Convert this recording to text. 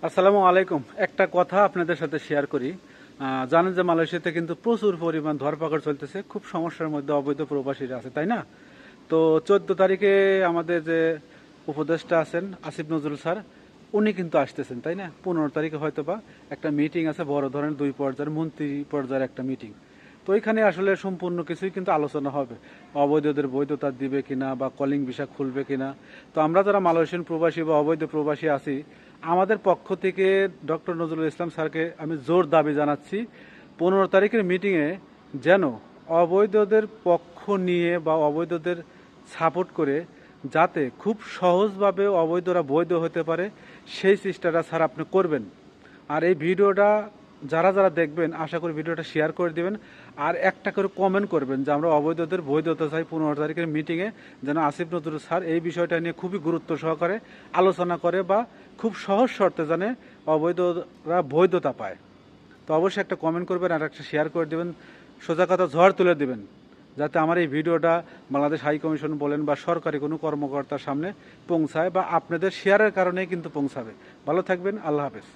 আসসালামু আলাইকুম। একটা কথা আপনাদের সাথে শেয়ার করি। জানেন যে মালয়েশিয়াতে কিন্তু প্রচুর পরিমাণ ধরপাকড় চলতেছে, খুব সমস্যার মধ্যে অবৈধ প্রবাসীরা আছে, তাই না? তো 14 তারিখে আমাদের যে উপদেষ্টা আছেন আসিফ নজরুল স্যার, উনি কিন্তু আসতেছেন, তাই না? 15 তারিখে হয়তো বা একটা মিটিং আছে, বড় ধরনের 2 পর্যায়ের মন্ত্রী পর্যায়ের একটা মিটিং। তো এখানে আসলে সম্পূর্ণ কিছুই কিন্তু আলোচনা হবে, অবৈধদের বৈধতা দিবে কিনা বা কলিং ভিসা খুলবে কিনা। তো আমরা যারা মালয়েশিয়ান প্রবাসী বা অবৈধ প্রবাসী আছি, আমাদের পক্ষ থেকে ডক্টর নজরুল ইসলাম স্যারকে আমি জোর দাবি জানাচ্ছি, 15 তারিখের মিটিংয়ে যেন অবৈধদের পক্ষ নিয়ে বা অবৈধদের সাপোর্ট করে যাতে খুব সহজভাবে অবৈধরা বৈধ হতে পারে, সেই চেষ্টাটা স্যার আপনি করবেন। আর এই ভিডিওটা যারা যারা দেখবেন, আশা করি ভিডিওটা শেয়ার করে দিবেন। আর একটা করে কমেন্ট করবেন যে আমরা অবৈধদের বৈধতা চাই, 15 তারিখের মিটিংয়ে যেন আসিফ নজরুল স্যার এই বিষয়টা নিয়ে খুবই গুরুত্ব সহকারে আলোচনা করে বা খুব সহজ শর্তে জানে অবৈধরা বৈধতা পায়। তো অবশ্যই একটা কমেন্ট করবেন আর একটা শেয়ার করে দেবেন, সোজা কথা ঝড় তুলে দেবেন, যাতে আমার এই ভিডিওটা বাংলাদেশ হাই কমিশন বলেন বা সরকারি কোনো কর্মকর্তার সামনে পৌঁছায় বা আপনাদের শেয়ারের কারণেই কিন্তু পৌঁছাবে। ভালো থাকবেন, আল্লাহ হাফেজ।